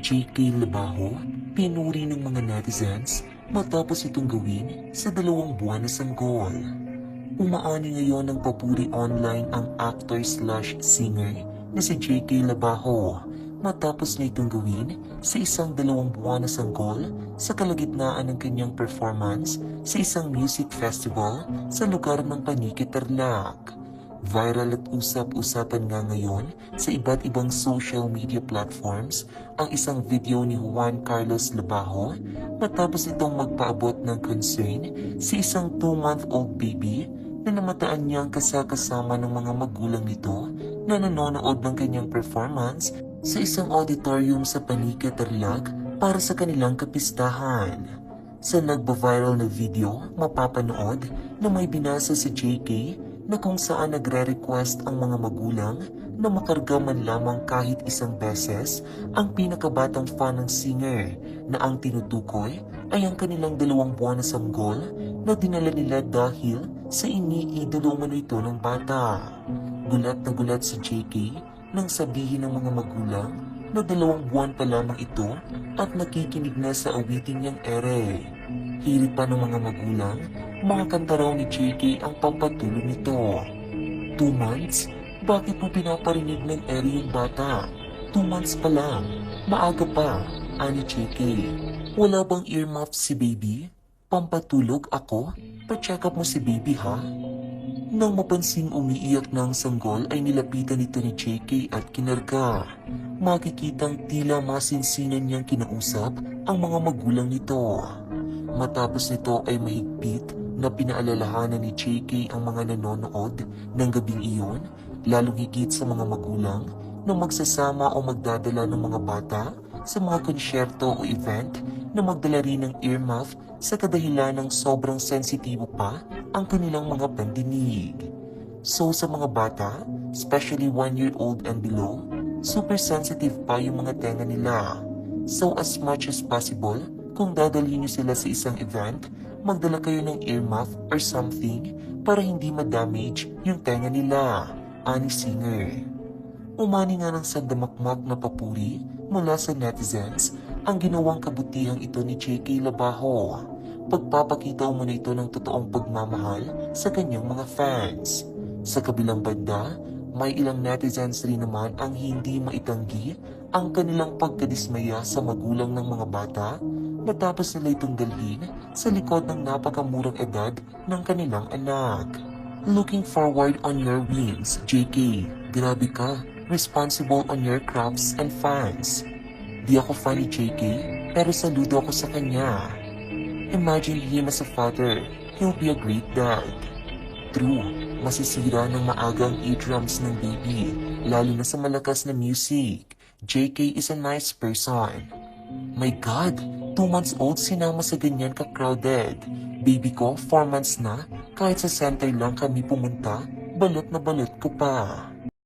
JK Labajo, pinuri ng mga netizens matapos itong gawin sa 2 buwan na sanggol. Umaani ngayon ng papuri online ang actor/singer na si JK Labajo matapos niya itong gawin sa isang 2 buwan na sanggol sa kalagitnaan ng kanyang performance sa isang music festival sa lugar ng Panique, Tarlac. Viral at usap-usapan nga ngayon sa iba't ibang social media platforms ang isang video ni Juan Carlos Labajo matapos itong magpaabot ng concern sa isang 2-month-old baby na namataan niyang kasama ng mga magulang nito na nanonood ng kanyang performance sa isang auditorium sa Panique, Tarlac para sa kanilang kapistahan. Sa nagba-viral na video, mapapanood na may binasa si JK na kung saan nagre-request ang mga magulang na makarga man lamang kahit isang beses ang pinakabatang fan ng singer na ang tinutukoy ay ang kanilang 2 buwan na sanggol na dinala nila dahil sa iniidolo umano ito ng bata. Gulat na gulat si JK nang sabihin ng mga magulang na 2 buwan pa lamang ito at nakikinig na sa awitin niyang ere. Hirit pa ng mga magulang, mga kanta raw ni JK ang pampatulog nito. 2 months? Bakit mo pinaparinig ng ere yung bata? 2 months pa lang. Maaga pa, ani JK. Wala bang earmuff si baby? Pampatulog ako? Pa-check up mo si baby ha? Nang mapansing umiiyak na ang sanggol ay nilapitan ito ni JK at kinarga. Makikitang tila masinsinan niyang kinausap ang mga magulang nito. Matapos nito ay mahigpit na pinaalalahanan ni JK ang mga nanonood ng gabing iyon, lalong higit sa mga magulang na magsasama o magdadala ng mga bata sa mga konsyerto o event na magdala rin ng earmuff sa kadahilan ng sobrang sensitibo pa ang kanilang mga pandinig. So sa mga bata, especially 1-year-old and below, super sensitive pa yung mga tenga nila. So as much as possible, kung dadalhin niyo sila sa isang event, magdala kayo ng earmuff or something para hindi ma-damage yung tenga nila, ani singer. Umani nga ng sandamakmak na papuri mula sa netizens ang ginawang kabutihang ito ni JK Labajo. Pagpapakita umano ito ng totoong pagmamahal sa kanyang mga fans. Sa kabilang banda, may ilang netizens rin naman ang hindi maitanggi ang kanilang pagkadismaya sa magulang ng mga bata matapos nila itong dalhin sa likod ng napakamurang edad ng kanilang anak. Looking forward on your wins, JK. Grabe ka, responsible on your crafts and fans. Di ako fan ni JK, pero saludo ako sa kanya. Imagine him as a father. He'll be a great dad. True, masisira ng maagang eardrums ng baby, lalo na sa malakas na music. JK is a nice person. My God, 2 months old sinama sa ganyan ka-crowded. Baby ko, 4 months na, kahit sa center lang kami pumunta, balot na balot ko pa.